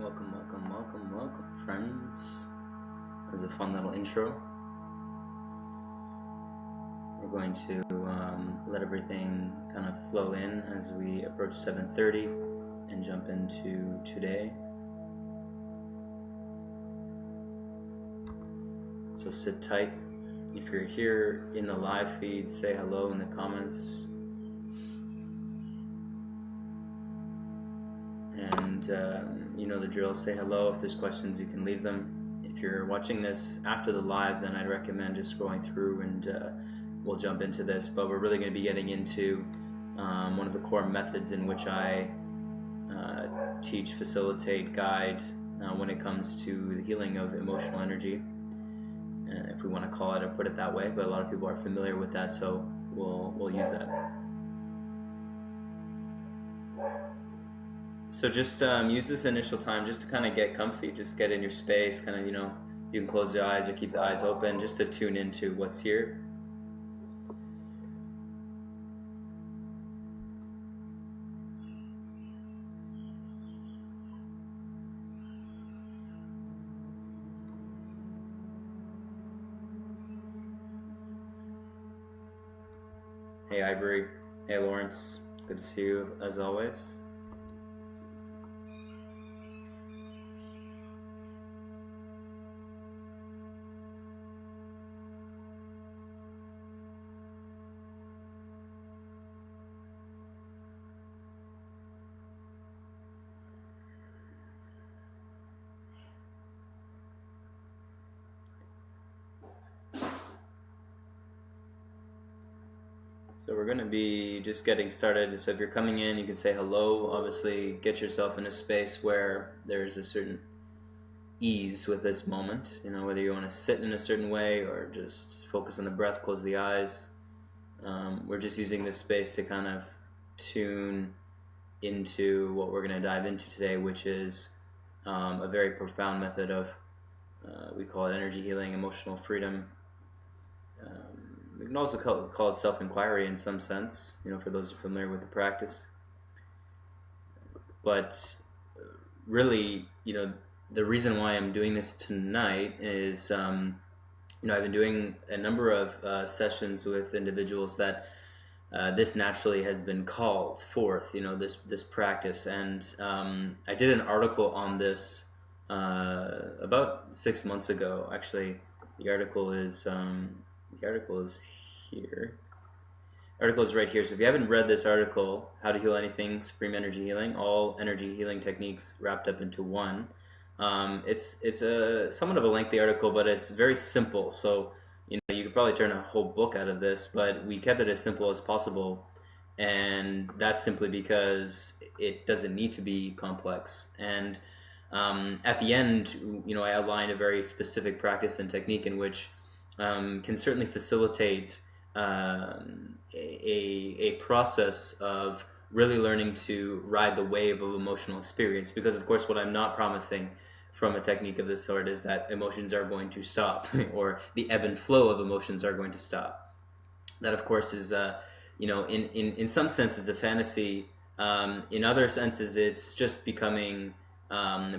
Welcome, friends. That was a fun little intro. We're going to let everything kind of flow in as we approach 7:30 and jump into today. So sit tight. If you're here in the live feed, say hello in the comments. And you know the drill, say hello. If there's questions, you can leave them. If you're watching this after the live, then I'd recommend just scrolling through and we'll jump into this. But we're really going to be getting into one of the core methods in which I teach, facilitate, guide when it comes to the healing of emotional energy, if we want to call it or put it that way. But a lot of people are familiar with that, so we'll use that. So just use this initial time just to kind of get comfy, just get in your space, kind of, you know, you can close your eyes or keep the eyes open just to tune into what's here. Hey Ivory, hey Lawrence, good to see you as always. So we're going to be just getting started. So if you're coming in, you can say hello. Obviously, get yourself in a space where there's a certain ease with this moment. You know, whether you want to sit in a certain way or just focus on the breath, close the eyes. We're just using this space to kind of tune into what we're going to dive into today, which is a very profound method of, we call it energy healing, emotional freedom. We can also call it self-inquiry in some sense, you know, for those who are familiar with the practice. But really, you know, the reason why I'm doing this tonight is, you know, I've been doing a number of sessions with individuals that this naturally has been called forth, you know, this practice. And I did an article on this about 6 months ago. Actually, the article is here. The article is right here. So if you haven't read this article, How to Heal Anything, Supreme Energy Healing, all energy healing techniques wrapped up into one. It's a somewhat of a lengthy article, but it's very simple. So you know, you could probably turn a whole book out of this, but we kept it as simple as possible, and that's simply because it doesn't need to be complex. And at the end, you know, I outlined a very specific practice and technique in which can certainly facilitate a process of really learning to ride the wave of emotional experience. Because of course, what I'm not promising from a technique of this sort is that emotions are going to stop or the ebb and flow of emotions are going to stop. That of course is, you know, in some sense it's a fantasy. In other senses, it's just becoming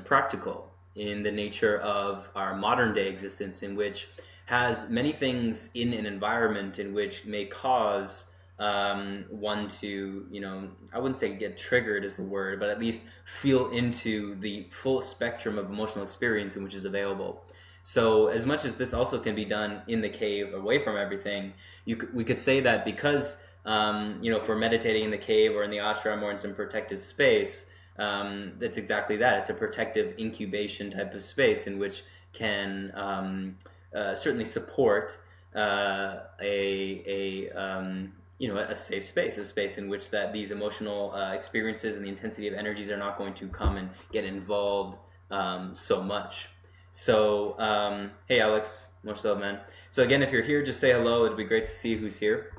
practical in the nature of our modern day existence, in which has many things in an environment in which may cause one to, you know, I wouldn't say get triggered is the word, but at least feel into the full spectrum of emotional experience in which is available. So as much as this also can be done in the cave, away from everything, we could say that because, you know, if we're meditating in the cave or in the ashram or in some protected space, that's exactly that. It's a protective incubation type of space in which can certainly support you know, a safe space, a space in which that these emotional experiences and the intensity of energies are not going to come and get involved so much. So hey Alex, much love, man. So again, if you're here, just say hello. It'd be great to see who's here.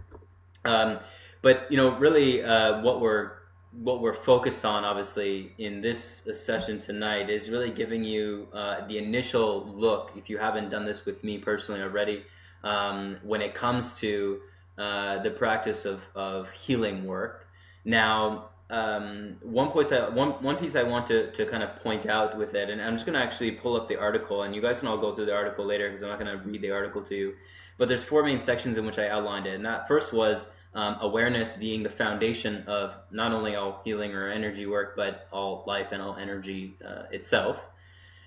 But you know, really, what we're focused on, obviously, in this session tonight is really giving you the initial look, if you haven't done this with me personally already, when it comes to the practice of healing work. Now, one piece I want to kind of point out with it, and I'm just going to actually pull up the article, and you guys can all go through the article later because I'm not going to read the article to you. But there's 4 main sections in which I outlined it, and that first was awareness being the foundation of not only all healing or energy work, but all life and all energy itself.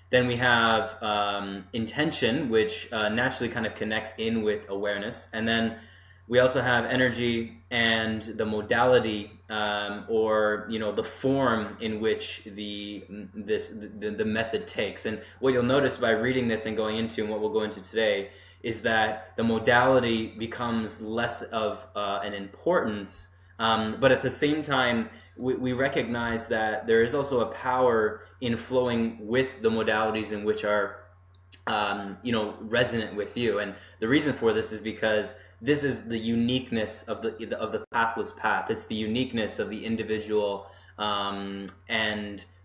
Then we have intention, which naturally kind of connects in with awareness, and then we also have energy and the modality, or the form in which the method takes. And what you'll notice by reading this and going into, and what we'll go into today, is that the modality becomes less of an importance, but at the same time, we recognize that there is also a power in flowing with the modalities in which are resonant with you. And the reason for this is because this is the uniqueness of the pathless path. It's the uniqueness of the individual, and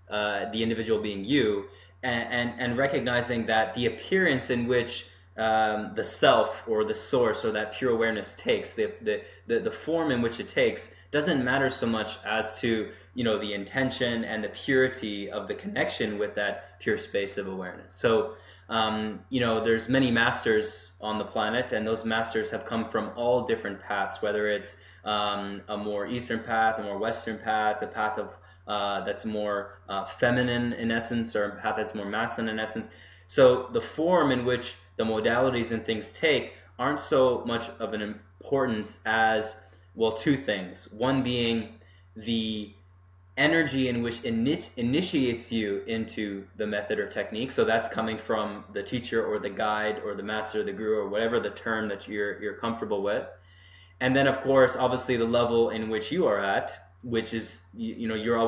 the individual being you, and recognizing that the appearance in which the self or the source or that pure awareness takes, the form in which it takes, doesn't matter so much as to the intention and the purity of the connection with that pure space of awareness. So there's many masters on the planet, and those masters have come from all different paths, whether it's a more Eastern path, a more Western path, a path of that's more feminine in essence, or a path that's more masculine in essence. So the form in which the modalities and things take aren't so much of an importance as, well, 2 things. One being the energy in which initiates you into the method or technique. So that's coming from the teacher or the guide or the master, the guru, or whatever the term that you're comfortable with. And then, of course, obviously the level in which you are at, which is you're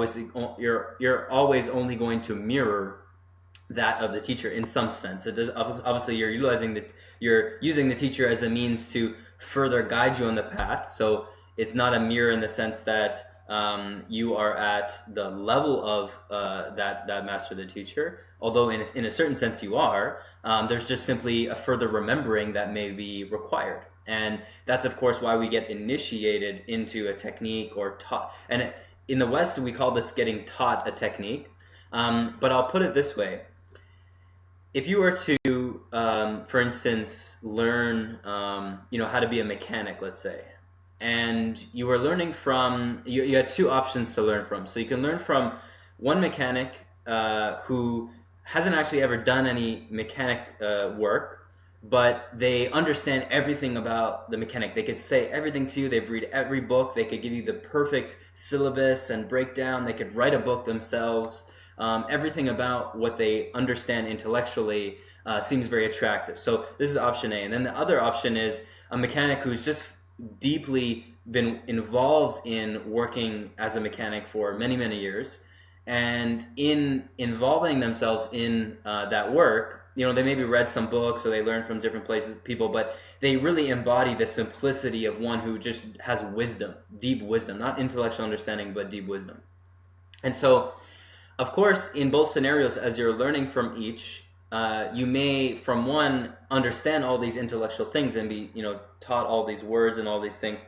always only going to mirror that of the teacher in some sense. It does, obviously you're using the teacher as a means to further guide you on the path. So it's not a mirror in the sense that you are at the level of that master, the teacher, although in a certain sense you are. There's just simply a further remembering that may be required, and that's of course why we get initiated into a technique or taught. And in the West we call this getting taught a technique, but I'll put it this way. If you were to, for instance, learn how to be a mechanic, let's say, and you were learning from, you had 2 options to learn from. So you can learn from one mechanic who hasn't actually ever done any mechanic work, but they understand everything about the mechanic. They could say everything to you. They've read every book. They could give you the perfect syllabus and breakdown. They could write a book themselves. Everything about what they understand intellectually seems very attractive. So this is option A. And then the other option is a mechanic who's just deeply been involved in working as a mechanic for many, many years, and in involving themselves in that work, they maybe read some books or they learned from different places, people, but they really embody the simplicity of one who just has wisdom, deep wisdom, not intellectual understanding, but deep wisdom. And so, of course, in both scenarios, as you're learning from each, you may, from one, understand all these intellectual things and be, taught all these words and all these things.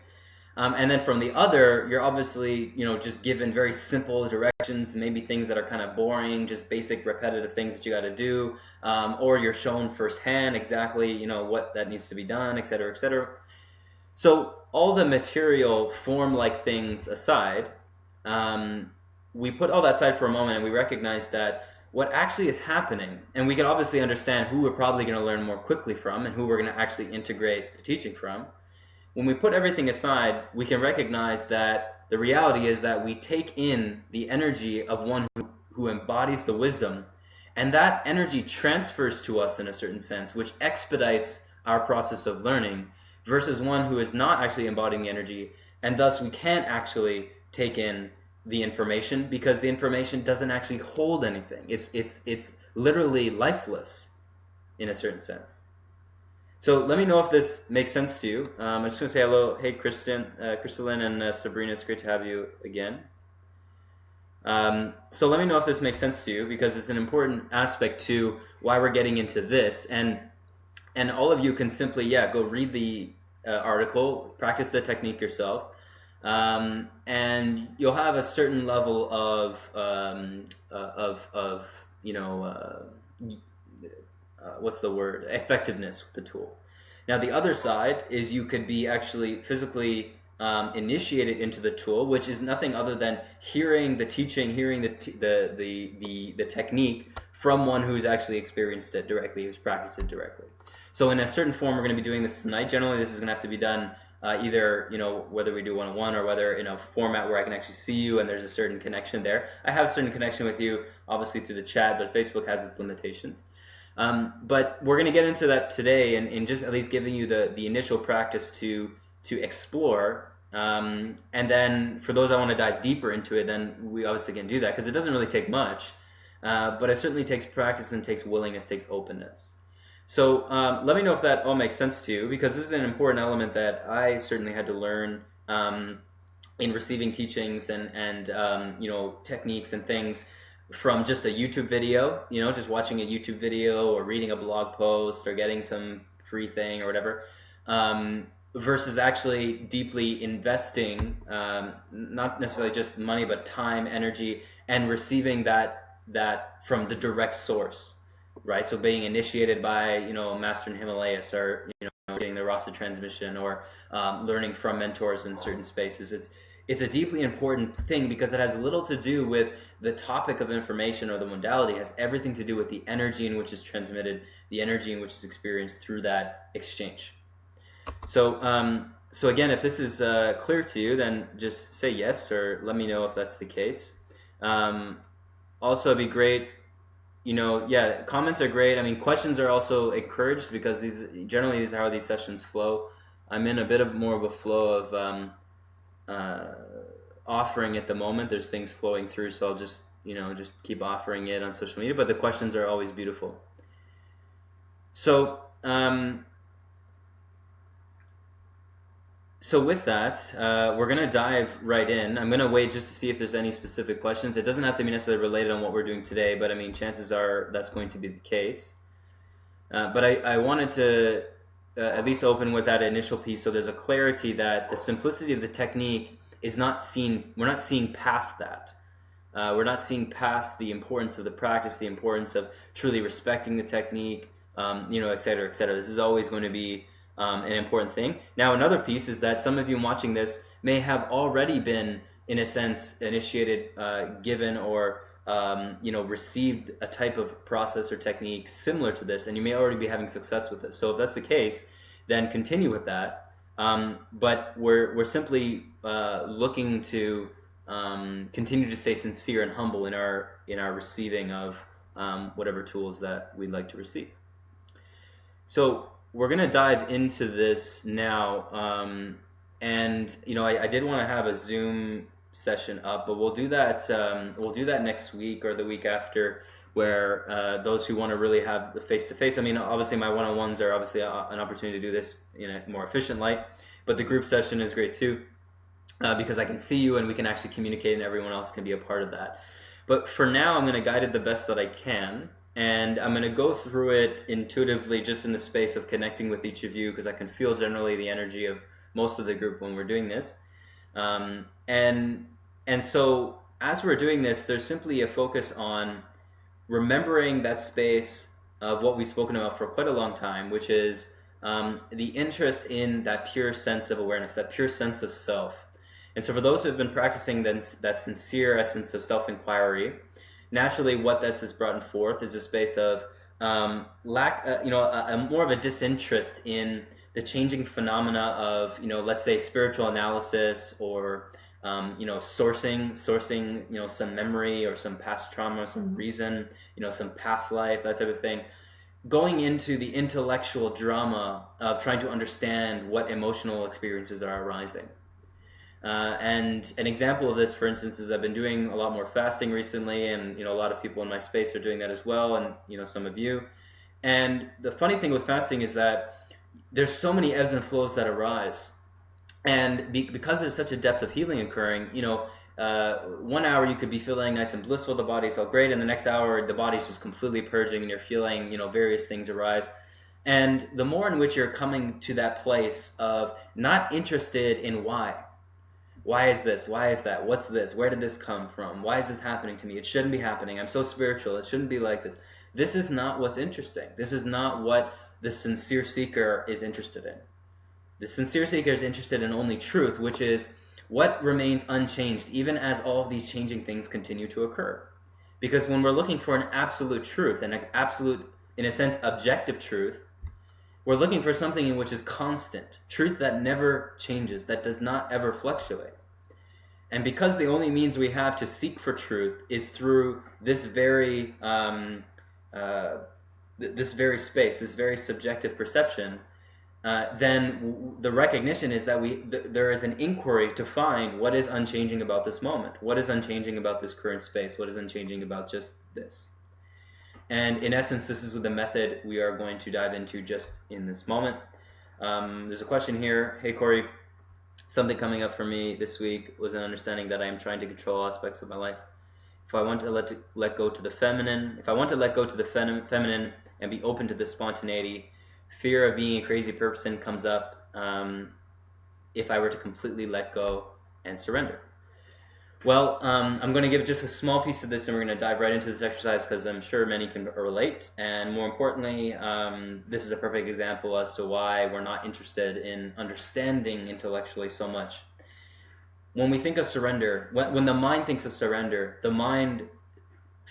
And then from the other, you're obviously, just given very simple directions, maybe things that are kind of boring, just basic repetitive things that you got to do, or you're shown firsthand exactly, what that needs to be done, et cetera, et cetera. So all the material form-like things aside, we put all that aside for a moment and we recognize that what actually is happening, and we can obviously understand who we're probably going to learn more quickly from and who we're going to actually integrate the teaching from. When we put everything aside, we can recognize that the reality is that we take in the energy of one who embodies the wisdom, and that energy transfers to us in a certain sense, which expedites our process of learning, versus one who is not actually embodying the energy, and thus we can't actually take in the information because the information doesn't actually hold anything. It's literally lifeless in a certain sense. So let me know if this makes sense to you. I'm just going to say hello. Hey, Crystalline and Sabrina, it's great to have you again. So let me know if this makes sense to you, because it's an important aspect to why we're getting into this. And all of you can simply, go read the article, practice the technique yourself. And you'll have a certain level of what's the word, effectiveness with the tool. Now the other side is you could be actually physically initiated into the tool, which is nothing other than hearing the teaching, hearing the technique from one who's actually experienced it directly, who's practiced it directly. So in a certain form, we're going to be doing this tonight. Generally, this is going to have to be done either, whether we do one-on-one or whether in a format where I can actually see you and there's a certain connection there. I have a certain connection with you, obviously through the chat, but Facebook has its limitations. But we're going to get into that today and just at least giving you the initial practice to explore. And then for those that want to dive deeper into it, then we obviously can do that because it doesn't really take much. But it certainly takes practice and takes willingness, takes openness. So let me know if that all makes sense to you, because this is an important element that I certainly had to learn in receiving teachings and techniques and things from just a YouTube video, just watching a YouTube video or reading a blog post or getting some free thing or whatever, versus actually deeply investing, not necessarily just money, but time, energy, and receiving that from the direct source, right? So being initiated by, a master in Himalayas, or, getting the Rasa transmission, or learning from mentors in certain spaces. It's a deeply important thing because it has little to do with the topic of information or the modality. It has everything to do with the energy in which is transmitted, the energy in which is experienced through that exchange. So again, if this is clear to you, then just say yes or let me know if that's the case. Also, it'd be great, comments are great. I mean, questions are also encouraged because these are how these sessions flow. I'm in a bit of more of a flow of offering at the moment. There's things flowing through, so I'll just keep offering it on social media, but the questions are always beautiful. So with that, we're going to dive right in. I'm going to wait just to see if there's any specific questions. It doesn't have to be necessarily related on what we're doing today, but I mean, chances are that's going to be the case. But I wanted to at least open with that initial piece, so there's a clarity that the simplicity of the technique is not seen. We're not seeing past that. We're not seeing past the importance of the practice, the importance of truly respecting the technique, et cetera, et cetera. This is always going to be an important thing. Now, another piece is that some of you watching this may have already been, in a sense, initiated, given, or received a type of process or technique similar to this, and you may already be having success with this. So if that's the case, then continue with that. But we're simply looking to continue to stay sincere and humble in our receiving of whatever tools that we'd like to receive. So we're going to dive into this now, and I did want to have a Zoom session up, but we'll do that next week or the week after, where those who want to really have the face-to-face. I mean, obviously my one-on-ones are obviously an opportunity to do this in a more efficient light, but the group session is great too, because I can see you and we can actually communicate and everyone else can be a part of that. But for now, I'm going to guide it the best that I can. And I'm going to go through it intuitively, just in the space of connecting with each of you, because I can feel generally the energy of most of the group when we're doing this. And so as we're doing this, there's simply a focus on remembering that space of what we've spoken about for quite a long time, which is the interest in that pure sense of awareness, that pure sense of self. And so for those who have been practicing that sincere essence of self-inquiry, naturally, what this has brought forth is a space of more of a disinterest in the changing phenomena of, let's say, spiritual analysis, or sourcing some memory or some past trauma, some reason, some past life, that type of thing, going into the intellectual drama of trying to understand what emotional experiences are arising. And an example of this, for instance, is I've been doing a lot more fasting recently, and a lot of people in my space are doing that as well, and some of you. And the funny thing with fasting is that there's so many ebbs and flows that arise, and because there's such a depth of healing occurring, 1 hour you could be feeling nice and blissful, the body's all great, and the next hour the body's just completely purging, and you're feeling various things arise. And the more in which you're coming to that place of not interested in why, Why is this? Why is that? What's this? Where did this come from? Why is this happening to me? It shouldn't be happening. I'm so spiritual. It shouldn't be like this. This is not what's interesting. This is not what the sincere seeker is interested in. The sincere seeker is interested in only truth, which is what remains unchanged even as all of these changing things continue to occur. Because when we're looking for an absolute truth, an absolute, in a sense, objective truth, we're looking for something in which is constant, truth that never changes, that does not ever fluctuate. And because the only means we have to seek for truth is through this very space, this very subjective perception, then the recognition is that there is an inquiry to find what is unchanging about this moment, what is unchanging about this current space, what is unchanging about just this. And in essence, this is the method we are going to dive into just in this moment. There's a question here. Hey, Corey, something coming up for me this week was an understanding that I am trying to control aspects of my life. If I want to let go to the feminine, feminine and be open to the spontaneity, fear of being a crazy person comes up if I were to completely let go and surrender. Well, I'm going to give just a small piece of this, and we're going to dive right into this exercise because I'm sure many can relate. And more importantly, this is a perfect example as to why we're not interested in understanding intellectually so much. When we think of surrender, when the mind thinks of surrender, the mind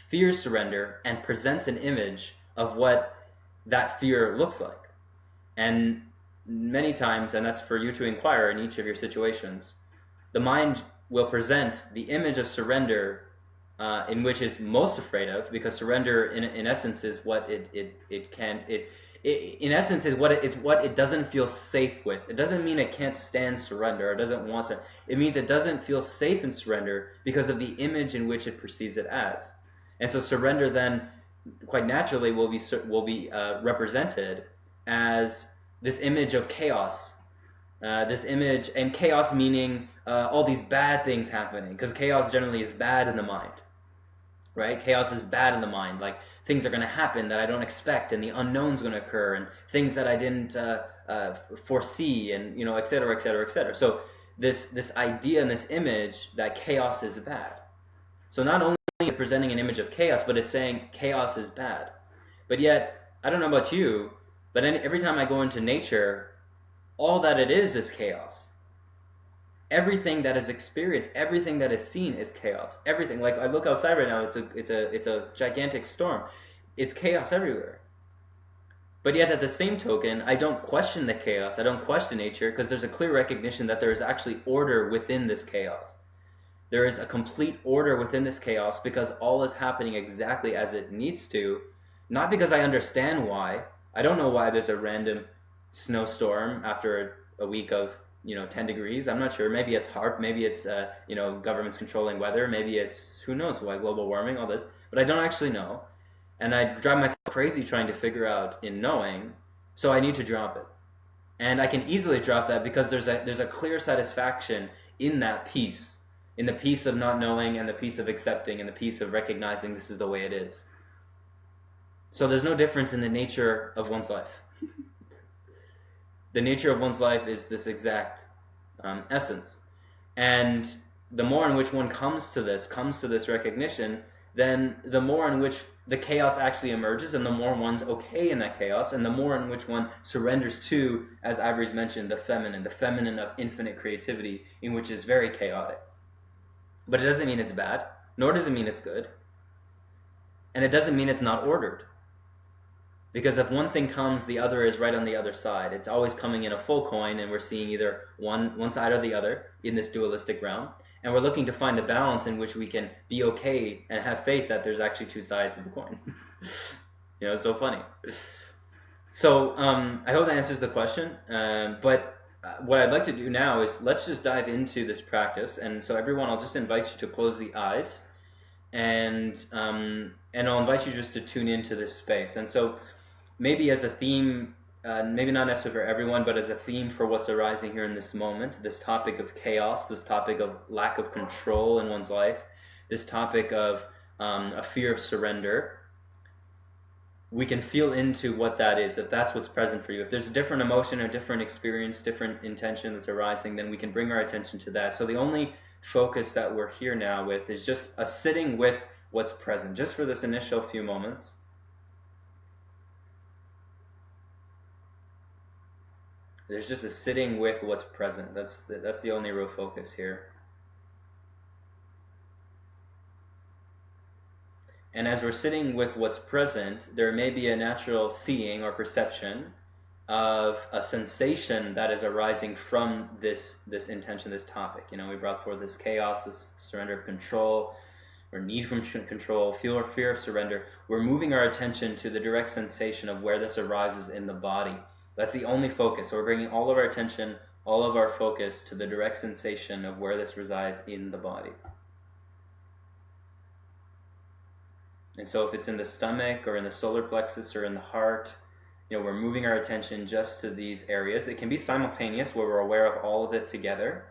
fears surrender and presents an image of what that fear looks like. And many times, and that's for you to inquire in each of your situations, the mind will present the image of surrender in which it's most afraid of, because surrender in essence is what in essence is what it doesn't feel safe with. It doesn't mean it can't stand surrender or doesn't want to. It means it doesn't feel safe in surrender because of the image in which it perceives it as. And so surrender then quite naturally will be represented as this image of chaos. This image, and chaos meaning all these bad things happening, because chaos generally is bad in the mind, right? Chaos is bad in the mind, like things are going to happen that I don't expect, and the unknown's going to occur, and things that I didn't foresee, and et cetera, et cetera, et cetera. So this idea and this image that chaos is bad. So not only is it presenting an image of chaos, but it's saying chaos is bad. But yet, I don't know about you, but every time I go into nature, all that it is chaos. Everything that is experienced, everything that is seen is chaos. Everything, like I look outside right now, it's a gigantic storm. It's chaos everywhere. But yet at the same token, I don't question the chaos. I don't question nature because there's a clear recognition that there is actually order within this chaos. There is a complete order within this chaos because all is happening exactly as it needs to, not because I understand why. I don't know why there's a random snowstorm after a week of 10 degrees. I'm not sure. Maybe it's HAARP, maybe it's governments controlling weather, maybe it's who knows why, global warming, all this, but I don't actually know, and I drive myself crazy trying to figure out in knowing, so I need to drop it. And I can easily drop that because there's a clear satisfaction in that peace, in the peace of not knowing and the peace of accepting and the peace of recognizing this is the way it is. So there's no difference in the nature of one's life. The nature of one's life is this exact essence. And the more in which one comes to this recognition, then the more in which the chaos actually emerges, and the more one's okay in that chaos, and the more in which one surrenders to, as Ivory's mentioned, the feminine of infinite creativity, in which is very chaotic. But it doesn't mean it's bad, nor does it mean it's good. And it doesn't mean it's not ordered. Because if one thing comes, the other is right on the other side. It's always coming in a full coin, and we're seeing either one side or the other in this dualistic realm. And we're looking to find a balance in which we can be okay and have faith that there's actually two sides of the coin. It's so funny. So I hope that answers the question. But what I'd like to do now is let's just dive into this practice. And so everyone, I'll just invite you to close the eyes. And I'll invite you just to tune into this space. And so maybe as a theme, maybe not necessarily for everyone, but as a theme for what's arising here in this moment, this topic of chaos, this topic of lack of control in one's life, this topic of a fear of surrender, we can feel into what that is, if that's what's present for you. If there's a different emotion or different experience, different intention that's arising, then we can bring our attention to that. So the only focus that we're here now with is just a sitting with what's present, just for this initial few moments. There's just a sitting with what's present. That's the only real focus here. And as we're sitting with what's present, there may be a natural seeing or perception of a sensation that is arising from this intention, this topic. You know, we brought forth this chaos, this surrender of control, or need from control, fear of surrender. We're moving our attention to the direct sensation of where this arises in the body. That's the only focus. So we're bringing all of our attention, all of our focus to the direct sensation of where this resides in the body. And so if it's in the stomach or in the solar plexus or in the heart, you know, we're moving our attention just to these areas. It can be simultaneous where we're aware of all of it together.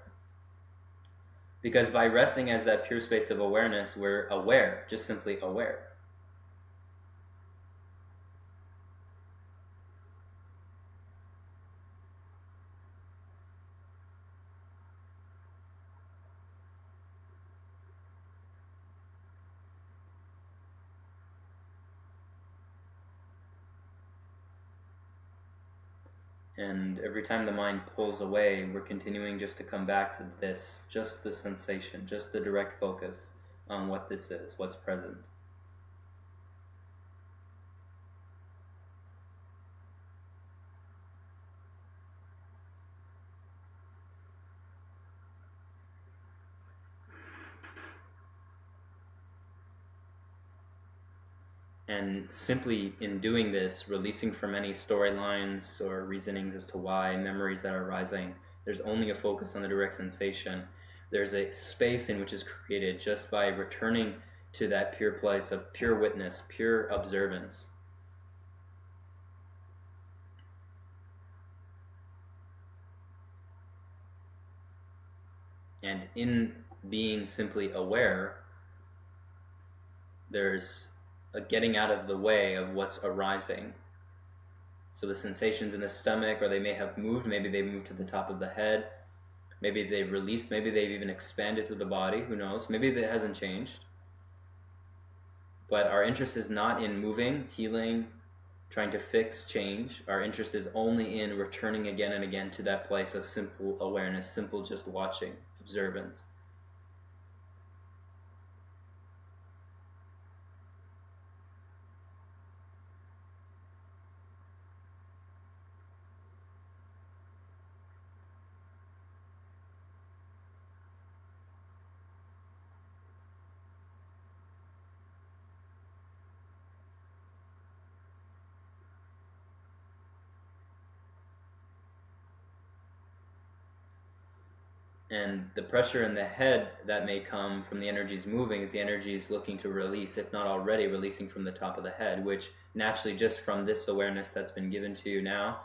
Because by resting as that pure space of awareness, we're aware, just simply aware. And every time the mind pulls away, we're continuing just to come back to this, just the sensation, just the direct focus on what this is, what's present. And simply in doing this, releasing from any storylines or reasonings as to why, memories that are arising, there's only a focus on the direct sensation. There's a space in which is created just by returning to that pure place of pure witness, pure observance. And in being simply aware, there's a getting out of the way of what's arising. So the sensations in the stomach, or they may have moved, maybe they've moved to the top of the head, maybe they've released, maybe they've even expanded through the body, who knows, maybe that hasn't changed. But our interest is not in moving, healing, trying to fix, change. Our interest is only in returning again and again to that place of simple awareness, simple just watching, observance. And the pressure in the head that may come from the energies moving is the energies looking to release, if not already releasing from the top of the head, which naturally just from this awareness that's been given to you now,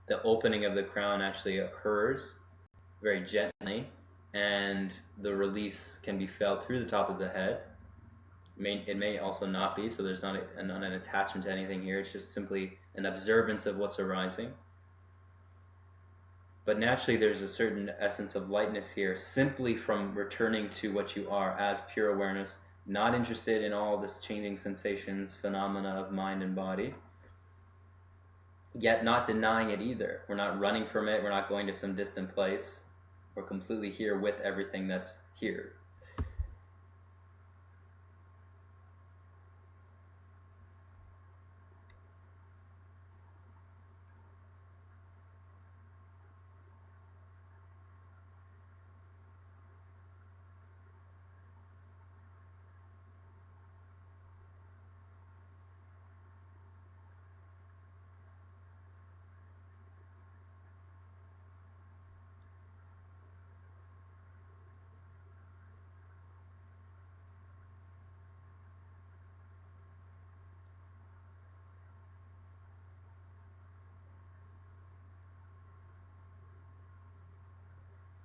the opening of the crown actually occurs very gently, and the release can be felt through the top of the head. It may also not be, so there's not an attachment to anything here. It's just simply an observance of what's arising. But naturally there's a certain essence of lightness here, simply from returning to what you are as pure awareness, not interested in all this changing sensations, phenomena of mind and body, yet not denying it either. We're not running from it, we're not going to some distant place. We're completely here with everything that's here.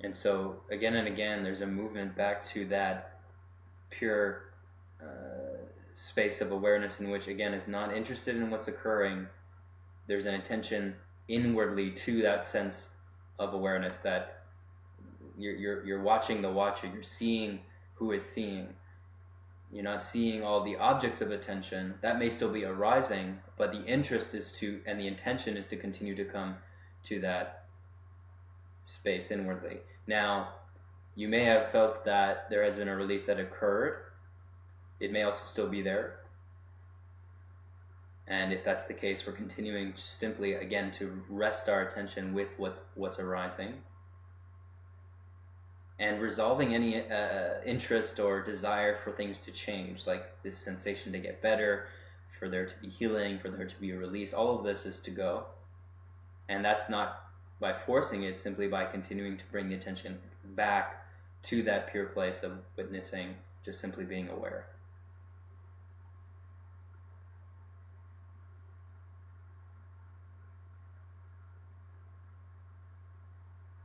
And so again and again there's a movement back to that pure space of awareness in which, again, is not interested in what's occurring. There's an attention inwardly to that sense of awareness, that you're watching the watcher, you're seeing who is seeing. You're not seeing all the objects of attention. That may still be arising, but the interest is to, and the intention is to continue to come to that space inwardly. Now, you may have felt that there has been a release that occurred. It may also still be there. And if that's the case, we're continuing simply, again, to rest our attention with what's arising, and resolving any interest or desire for things to change, like this sensation to get better, for there to be healing, for there to be a release. All of this is to go. And that's not by forcing it, simply by continuing to bring the attention back to that pure place of witnessing, just simply being aware.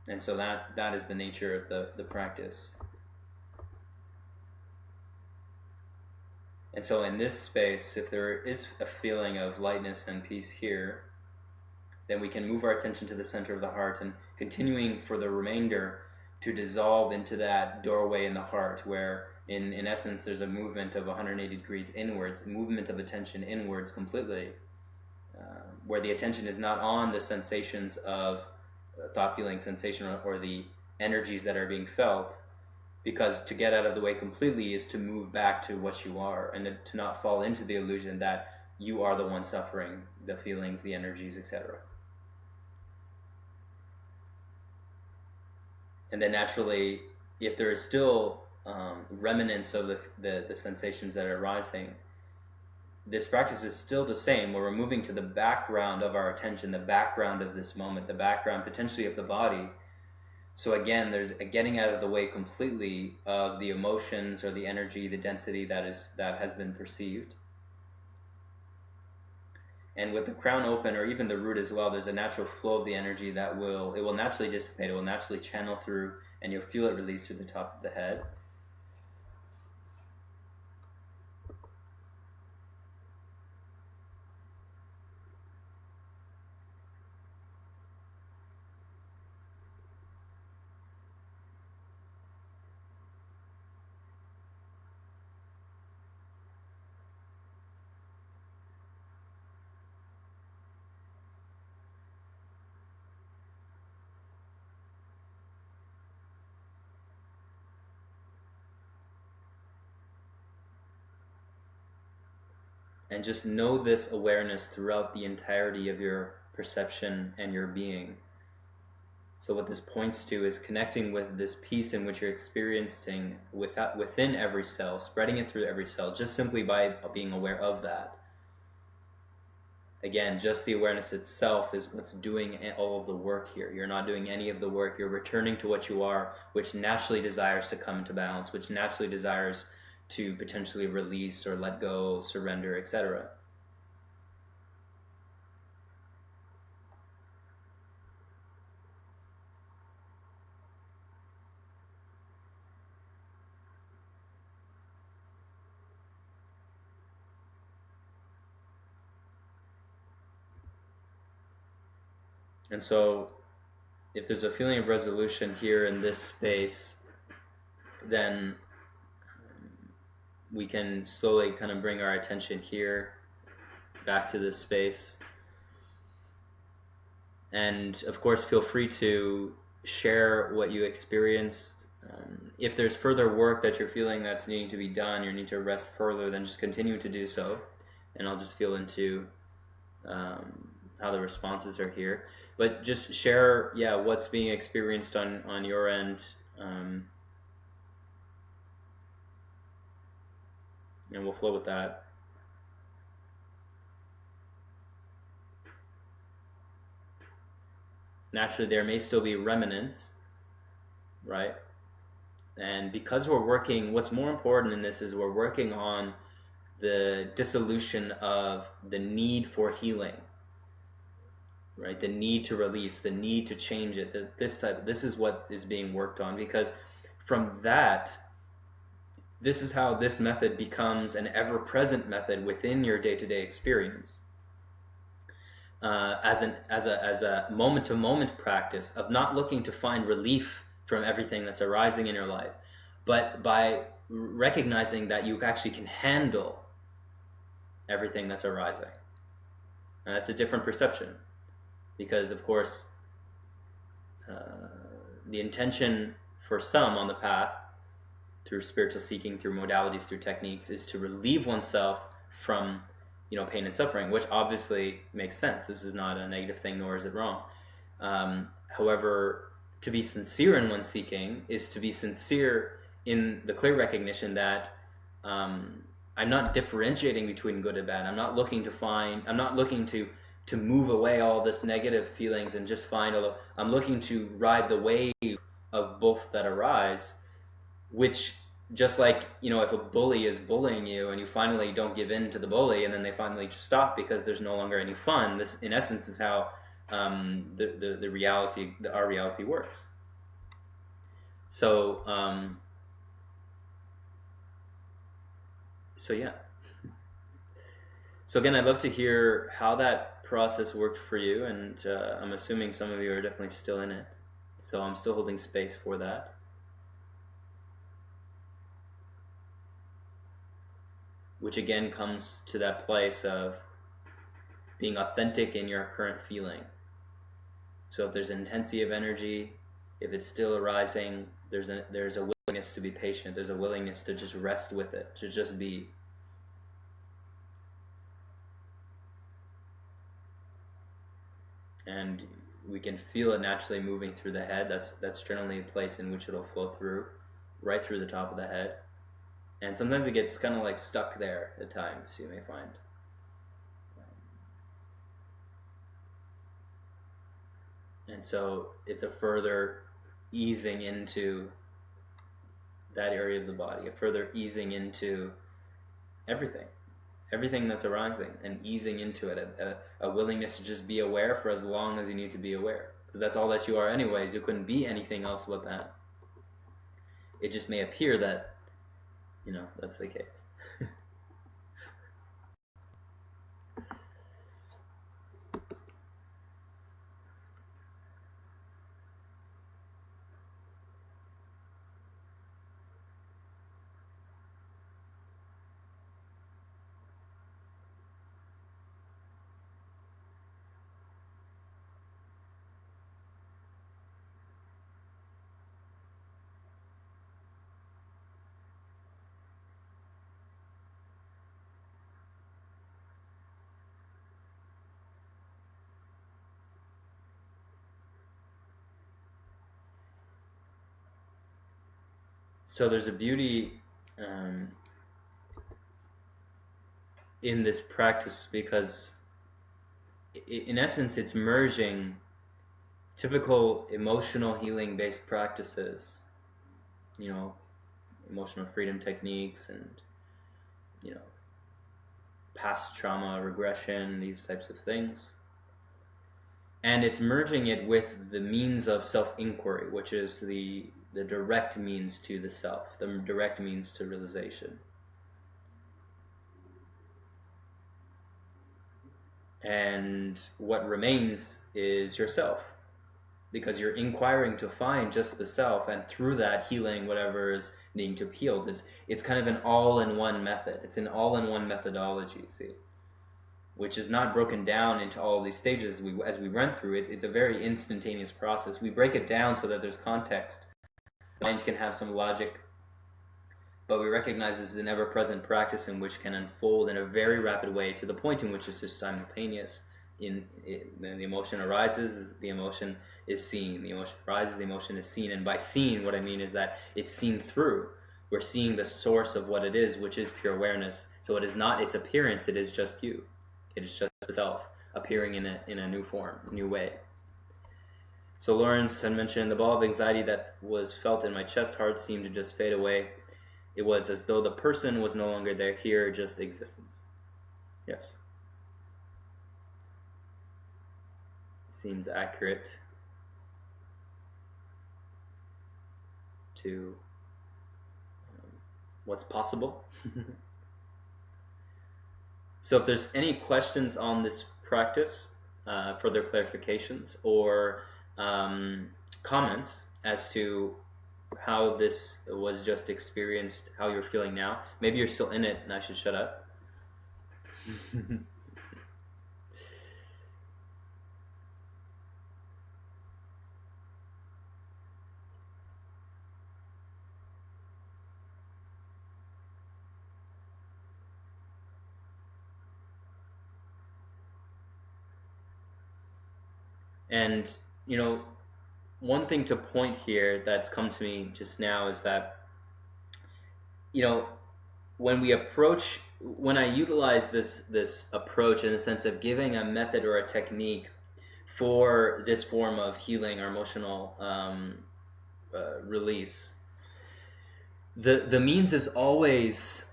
And so that is the nature of the practice. And so in this space, if there is a feeling of lightness and peace here, then we can move our attention to the center of the heart, and continuing for the remainder to dissolve into that doorway in the heart, where in essence there's a movement of 180 degrees inwards, movement of attention inwards completely, where the attention is not on the sensations of thought, feeling, sensation, or the energies that are being felt, because to get out of the way completely is to move back to what you are, and to not fall into the illusion that you are the one suffering the feelings, the energies, etc. And then naturally, if there is still remnants of the sensations that are arising, this practice is still the same, where we're moving to the background of our attention, the background of this moment, the background potentially of the body. So again, there's a getting out of the way completely of the emotions or the energy, the density that has been perceived. And with the crown open, or even the root as well, there's a natural flow of the energy that will naturally dissipate, it will naturally channel through, and you'll feel it release through the top of the head. And just know this awareness throughout the entirety of your perception and your being. So what this points to is connecting with this peace in which you're experiencing within every cell, spreading it through every cell, just simply by being aware of that. Again, just the awareness itself is what's doing all of the work here. You're not doing any of the work. You're returning to what you are, which naturally desires to come into balance, which naturally desires to potentially release or let go, surrender, etc. And so if there's a feeling of resolution here in this space, then we can slowly kind of bring our attention here back to this space. And of course, feel free to share what you experienced. If there's further work that you're feeling that's needing to be done, you need to rest further, then just continue to do so. And I'll just feel into how the responses are here. But just share, what's being experienced on your end. And we'll flow with that. Naturally, there may still be remnants, right? And because we're working, what's more important in this is we're working on the dissolution of the need for healing, right? The need to release, the need to change it. This is what is being worked on, because from that, this is how this method becomes an ever-present method within your day-to-day experience. As a moment-to-moment practice of not looking to find relief from everything that's arising in your life, but by recognizing that you actually can handle everything that's arising. And that's a different perception, because of course the intention for some on the path, through spiritual seeking, through modalities, through techniques, is to relieve oneself from pain and suffering, which obviously makes sense. This is not a negative thing, nor is it wrong. However, to be sincere in one's seeking is to be sincere in the clear recognition that I'm not differentiating between good and bad. I'm not looking to move away all this negative feelings and just I'm looking to ride the wave of both that arise, which, just like, if a bully is bullying you and you finally don't give in to the bully and then they finally just stop because there's no longer any fun, this in essence is how our reality works. So yeah. So again, I'd love to hear how that process worked for you, and I'm assuming some of you are definitely still in it. So I'm still holding space for that. Which again comes to that place of being authentic in your current feeling. So if there's intensity of energy, if it's still arising, there's a willingness to be patient. There's a willingness to just rest with it, to just be. And we can feel it naturally moving through the head. That's generally a place in which it'll flow through, right through the top of the head. And sometimes it gets kind of like stuck there at times, you may find. And so it's a further easing into that area of the body, a further easing into everything that's arising, and easing into it, a willingness to just be aware for as long as you need to be aware, because that's all that you are anyways. You couldn't be anything else but that. It just may appear that that's the case. So there's a beauty in this practice, because in essence it's merging typical emotional healing based practices, emotional freedom techniques and past trauma regression, these types of things, and it's merging it with the means of self-inquiry, which is the direct means to the self, the direct means to realization. And what remains is yourself, because you're inquiring to find just the self, and through that healing whatever is needing to be healed. It's kind of an all-in-one method. It's an all-in-one methodology, see, which is not broken down into all of these stages as we run through. It's a very instantaneous process. We break it down so that there's context. The mind can have some logic, but we recognize this is an ever-present practice in which can unfold in a very rapid way, to the point in which it's just simultaneous. The emotion arises, the emotion is seen. The emotion arises, the emotion is seen. And by seen, what I mean is that it's seen through. We're seeing the source of what it is, which is pure awareness. So it is not its appearance, it is just you. It is just the self appearing in a new form, new way. So Lawrence had mentioned the ball of anxiety that was felt in my chest heart seemed to just fade away. It was as though the person was no longer there, here, just existence. Yes. Seems accurate to what's possible. So if there's any questions on this practice, further clarifications, or comments as to how this was just experienced, how you're feeling now. Maybe you're still in it and I should shut up. And, you know, one thing to point here that's come to me just now is that, you know, when I utilize this approach in the sense of giving a method or a technique for this form of healing or emotional release, the means is always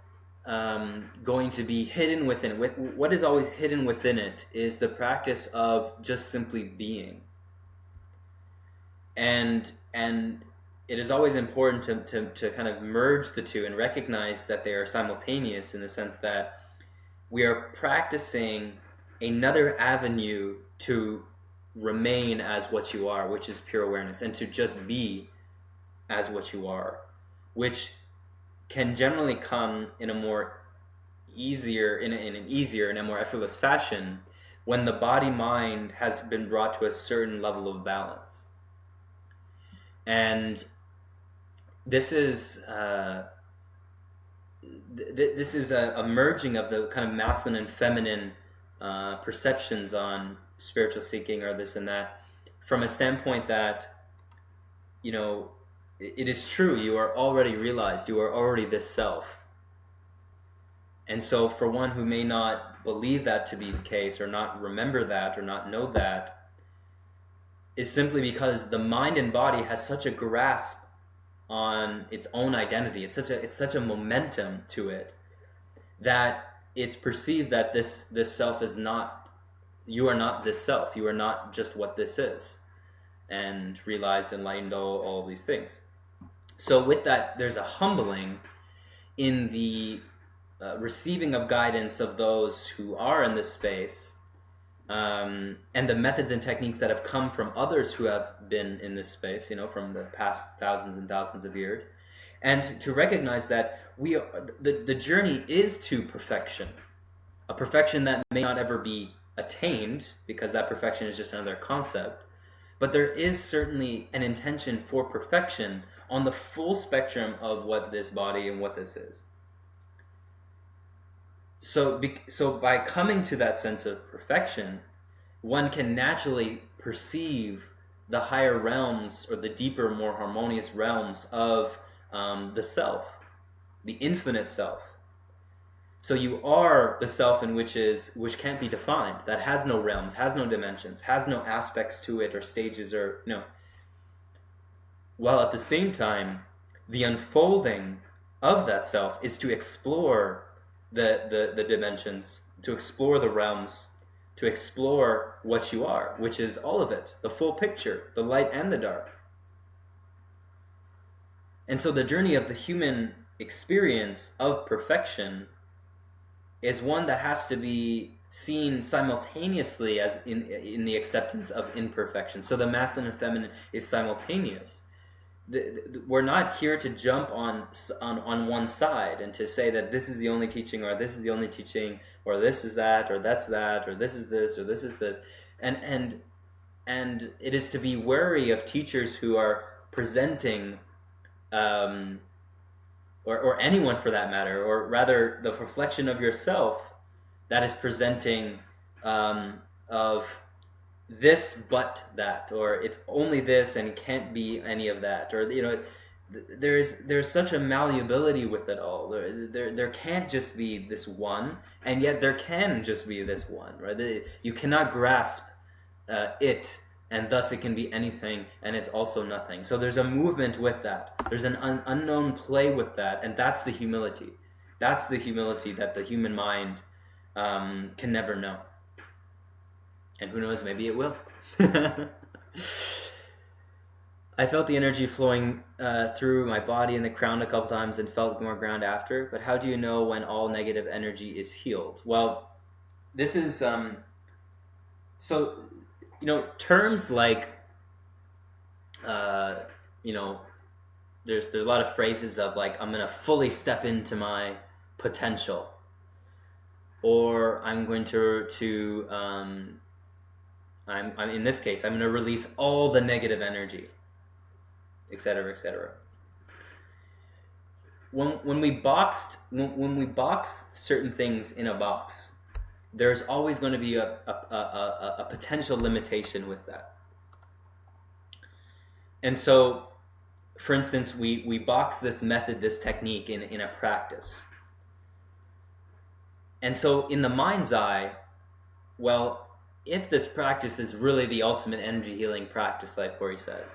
going to be hidden within it. What is always hidden within it is the practice of just simply being. And it is always important to kind of merge the two and recognize that they are simultaneous, in the sense that we are practicing another avenue to remain as what you are, which is pure awareness, and to just be as what you are, which can generally come in a more easier, in an easier and a more effortless fashion when the body-mind has been brought to a certain level of balance. And this is this is a merging of the kind of masculine and feminine perceptions on spiritual seeking or this and that, from a standpoint that, you know, it is true, you are already realized, you are already this self. And so for one who may not believe that to be the case, or not remember that, or not know that, is simply because the mind and body has such a grasp on its own identity. It's such a momentum to it that it's perceived that this self is not, you are not this self, you are not just what this is, and realized, enlightened, all these things. So with that, there's a humbling in the receiving of guidance of those who are in this space, and the methods and techniques that have come from others who have been in this space, you know, from the past thousands and thousands of years, and to recognize that the journey is to perfection, a perfection that may not ever be attained, because that perfection is just another concept, but there is certainly an intention for perfection on the full spectrum of what this body and what this is. So by coming to that sense of perfection, one can naturally perceive the higher realms, or the deeper, more harmonious realms of the self, the infinite self. So you are the self in which can't be defined, that has no realms, has no dimensions, has no aspects to it or stages, or no. While at the same time, the unfolding of that self is to explore the dimensions, to explore the realms, to explore what you are, which is all of it, the full picture, the light and the dark. And so the journey of the human experience of perfection is one that has to be seen simultaneously as in the acceptance of imperfection. So the masculine and feminine is simultaneous. We're not here to jump on one side and to say that this is the only teaching, or this is the only teaching, or this is that, or that's that, or this is this, or this is this, and it is to be wary of teachers who are presenting, or anyone for that matter, or rather the reflection of yourself that is presenting of this but that, or it's only this and can't be any of that, or, you know, there's such a malleability with it all. There can't just be this one, and yet there can just be this one, right? You cannot grasp it, and thus it can be anything, and it's also nothing. So there's a movement with that. There's an unknown play with that, and that's the humility. That's the humility that the human mind can never know. And who knows, maybe it will. I felt the energy flowing through my body and the crown a couple times and felt more ground after. But how do you know when all negative energy is healed? Well, this is so, terms like there's a lot of phrases of like, I'm gonna fully step into my potential, or I'm going to I'm in this case, I'm gonna release all the negative energy, etc., etc. When we box certain things in a box, there's always going to be a potential limitation with that. And so, for instance, we box this method, this technique in a practice. And so in the mind's eye, well, if this practice is really the ultimate energy healing practice, like Corey says,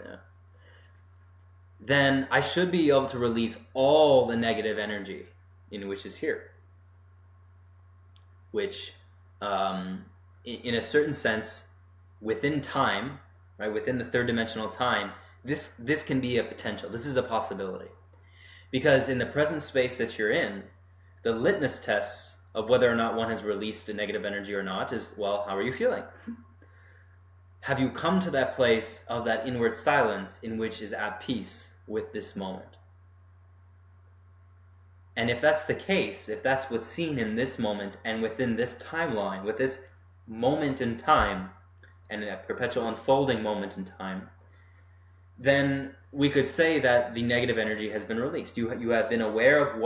then I should be able to release all the negative energy which is here. Which, in a certain sense, within time, right, within the third dimensional time, this can be a potential. This is a possibility. Because in the present space that you're in, the litmus tests of whether or not one has released a negative energy or not is, well, how are you feeling? Have you come to that place of that inward silence in which is at peace with this moment? And if that's the case, if that's what's seen in this moment and within this timeline, with this moment in time, and a perpetual unfolding moment in time, then we could say that the negative energy has been released. You have been aware of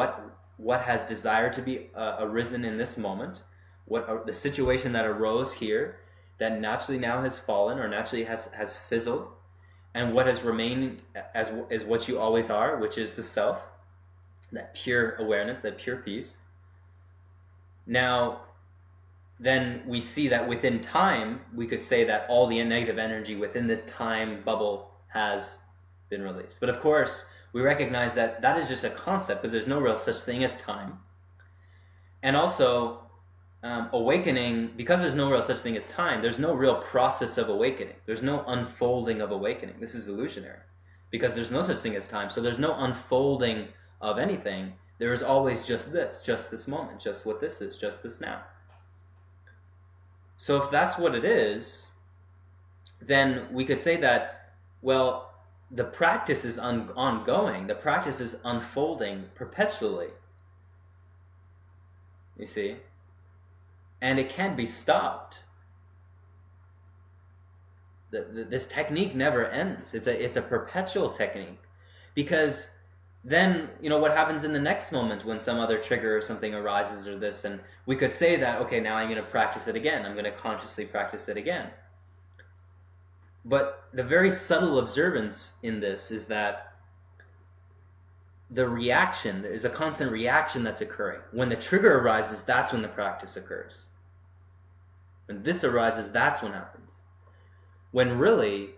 what has desired to be arisen in this moment, the situation that arose here that naturally now has fallen or naturally has fizzled, and what has remained as what you always are, which is the self, that pure awareness, that pure peace. Now, then we see that within time, we could say that all the negative energy within this time bubble has been released. But of course, we recognize that that is just a concept, because there's no real such thing as time. And also, awakening, because there's no real such thing as time, there's no real process of awakening. There's no unfolding of awakening. This is illusionary, because there's no such thing as time. So there's no unfolding of anything. There is always just this moment, just what this is, just this now. So if that's what it is, then we could say that, well, the practice is ongoing. The practice is unfolding perpetually. You see? And it can't be stopped. This technique never ends. It's a perpetual technique. Because then, what happens in the next moment when some other trigger or something arises or this, and we could say that, okay, now I'm going to practice it again. I'm going to consciously practice it again. But the very subtle observance in this is that the reaction, there is a constant reaction that's occurring. When the trigger arises, that's when the practice occurs. When this arises, that's when it happens. When really,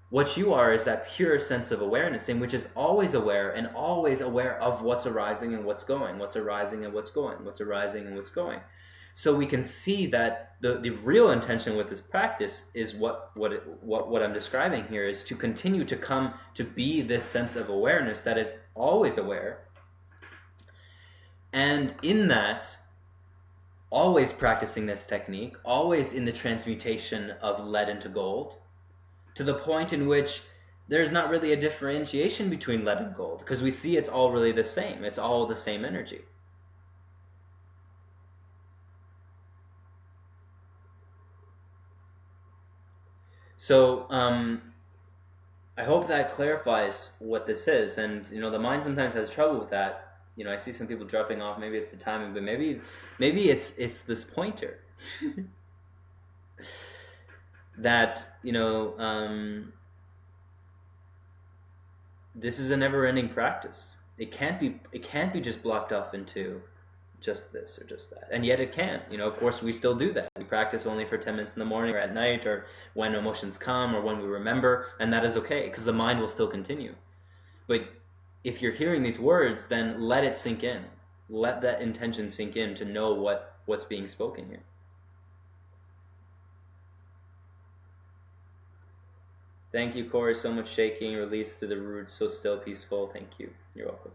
what you are is that pure sense of awareness in which is always aware and always aware of what's arising and what's going, what's arising and what's going, what's arising and what's going. So we can see that the real intention with this practice is what I'm describing here is to continue to come to be this sense of awareness that is always aware. And in that, always practicing this technique, always in the transmutation of lead into gold, to the point in which there's not really a differentiation between lead and gold, because we see it's all really the same. It's all the same energy. So I hope that clarifies what this is. And the mind sometimes has trouble with that. I see some people dropping off. Maybe it's the timing, but maybe it's this pointer that this is a never-ending practice. It can't be just blocked off into just this or just that, and yet it can. Of course, we still do that. We practice only for 10 minutes in the morning or at night, or when emotions come, or when we remember, and that is okay, because the mind will still continue. But if you're hearing these words, then let it sink in. Let that intention sink in to know what's being spoken here. Thank you, Corey. So much shaking, release to the root, so still, peaceful. Thank you. You're welcome.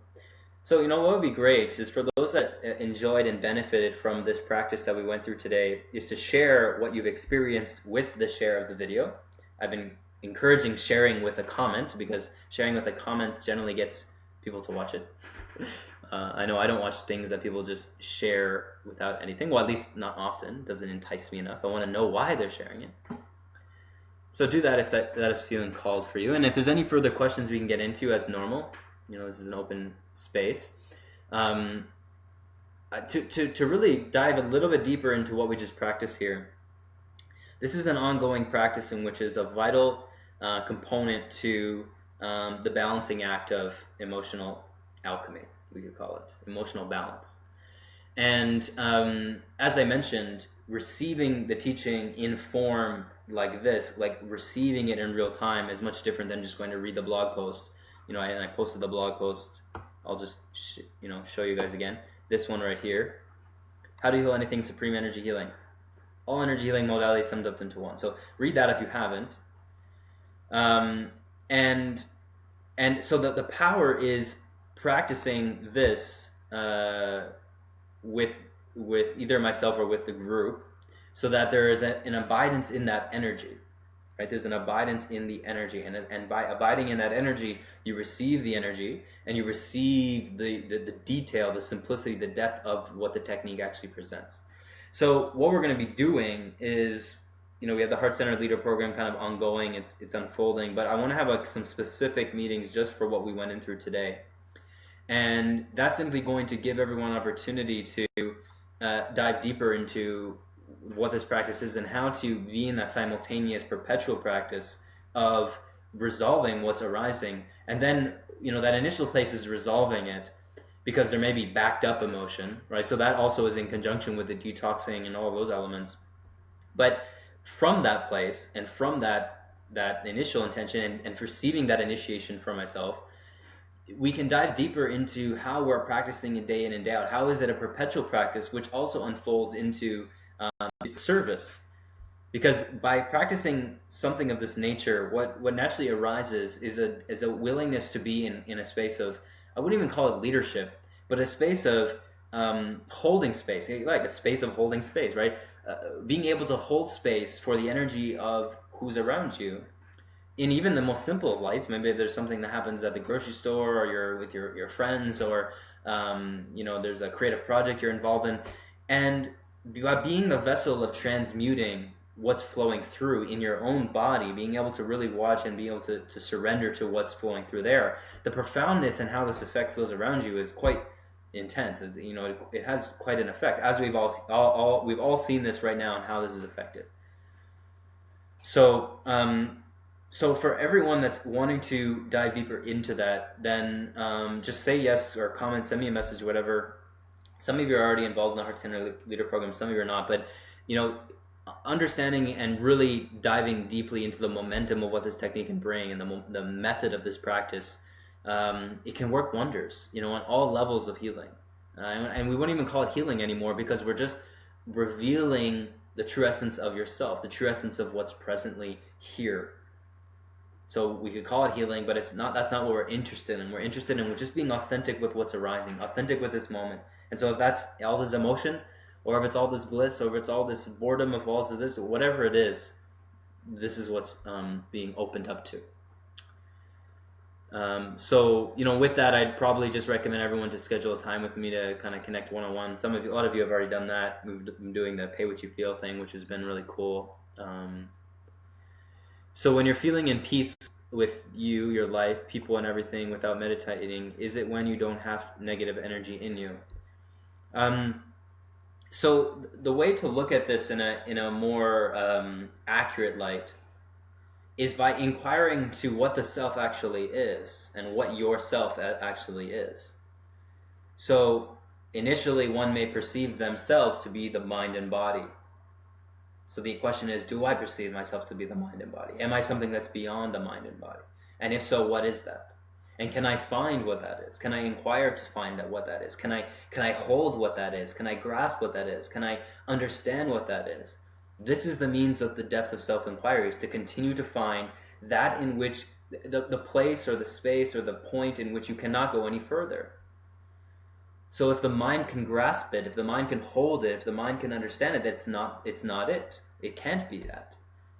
So, what would be great is for those that enjoyed and benefited from this practice that we went through today, is to share what you've experienced with the share of the video. I've been encouraging sharing with a comment, because sharing with a comment generally gets people to watch it. I know I don't watch things that people just share without anything. Well, at least not often. It doesn't entice me enough. I want to know why they're sharing it. So do that if that is feeling called for you. And if there's any further questions we can get into as normal, this is an open space. To really dive a little bit deeper into what we just practiced here, this is an ongoing practice in which is a vital component to the balancing act of emotional alchemy, we could call it, emotional balance. And as I mentioned, receiving the teaching in form like this, like receiving it in real time, is much different than just going to read the blog post. And I posted the blog post. I'll just show you guys again. This one right here. How do you heal anything? Supreme energy healing. All energy healing modalities summed up into one. So read that if you haven't. And so the power is practicing this with either myself or with the group, so that there is an abidance in that energy, right? There's an abidance in the energy, and by abiding in that energy, you receive the energy, and you receive the detail, the simplicity, the depth of what the technique actually presents. So what we're going to be doing is, we have the Heart Center Leader Program kind of ongoing, it's unfolding, but I want to have some specific meetings just for what we went in through today. And that's simply going to give everyone an opportunity to dive deeper into what this practice is and how to be in that simultaneous perpetual practice of resolving what's arising. And then, that initial place is resolving it, because there may be backed up emotion, right? So that also is in conjunction with the detoxing and all those elements. But from that place and from that initial intention and perceiving that initiation for myself, we can dive deeper into how we're practicing it day in and day out. How is it a perpetual practice, which also unfolds into service? Because by practicing something of this nature, what naturally arises is a willingness to be in a space of, I wouldn't even call it leadership, but a space of holding space, like a space of holding space, right? Being able to hold space for the energy of who's around you. In even the most simple of lights, maybe there's something that happens at the grocery store, or you're with your friends, or there's a creative project you're involved in, and by being the vessel of transmuting what's flowing through in your own body, being able to really watch and be able to surrender to what's flowing through there, the profoundness and how this affects those around you is quite intense. It has quite an effect, as we've all seen this right now and how this is affected. So for everyone that's wanting to dive deeper into that, then just say yes or comment, send me a message, whatever. Some of you are already involved in the Heart Center Leader Program, some of you are not, but understanding and really diving deeply into the momentum of what this technique can bring and the method of this practice, it can work wonders, on all levels of healing. And we wouldn't even call it healing anymore, because we're just revealing the true essence of yourself, the true essence of what's presently here. So we could call it healing, but that's not what we're interested in. We're interested in just being authentic with what's arising, authentic with this moment. And so if that's all this emotion, or if it's all this bliss, or if it's all this boredom of all of this, whatever it is, this is what's being opened up to. So with that, I'd probably just recommend everyone to schedule a time with me to kind of connect one-on-one. A lot of you have already done that. We've been doing the pay what you feel thing, which has been really cool. So when you're feeling in peace with you, your life, people, and everything without meditating, is it when you don't have negative energy in you? So the way to look at this in a more accurate light is by inquiring to what the self actually is and what your self actually is. So initially, one may perceive themselves to be the mind and body. So the question is, do I perceive myself to be the mind and body? Am I something that's beyond the mind and body? And if so, what is that? And can I find what that is? Can I inquire to find out what that is? Can I hold what that is? Can I grasp what that is? Can I understand what that is? This is the means of the depth of self-inquiry, is to continue to find that in which the place or the space or the point in which you cannot go any further. So if the mind can grasp it, if the mind can hold it, if the mind can understand it, it's not it. It can't be that.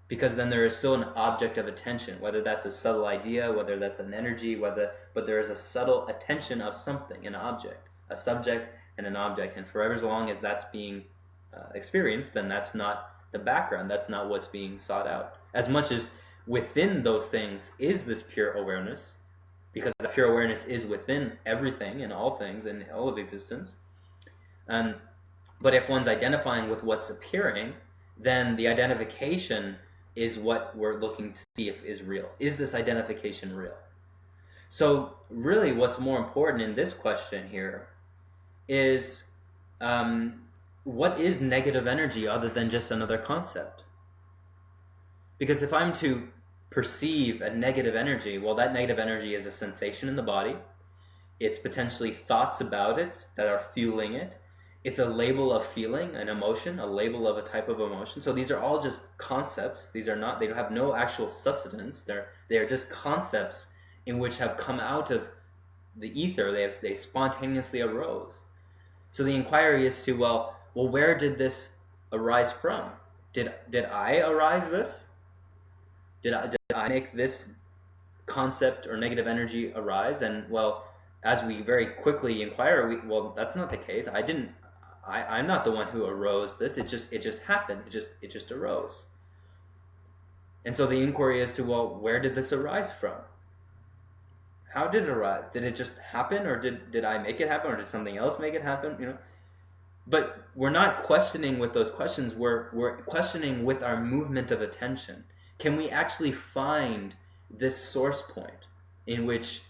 Because then there is still an object of attention, whether that's a subtle idea, whether that's an energy, but there is a subtle attention of something, an object, a subject and an object. And forever as long as that's being experienced, then that's not the background, that's not what's being sought out. As much as within those things is this pure awareness, because that pure awareness is within everything and all things and all of existence. But if one's identifying with what's appearing, then the identification is what we're looking to see if is real. Is this identification real? So really what's more important in this question here is what is negative energy other than just another concept? Because if I'm to perceive a negative energy, well, that negative energy is a sensation in the body. It's potentially thoughts about it that are fueling it. It's a label of feeling, an emotion, a label of a type of emotion. So these are all just concepts. These are not, they have no actual sustenance. They are just concepts in which have come out of the ether. They spontaneously arose. So the inquiry is to, well, where did this arise from? Did I arise this? Did I make this concept or negative energy arise? And well, as we very quickly inquire, well, that's not the case. I'm not the one who arose this. It just happened. It just arose. And so the inquiry is to, well, where did this arise from? How did it arise? Did it just happen, or did I make it happen, or did something else make it happen? You know. But we're not questioning with those questions. We're questioning with our movement of attention. Can we actually find this source point in which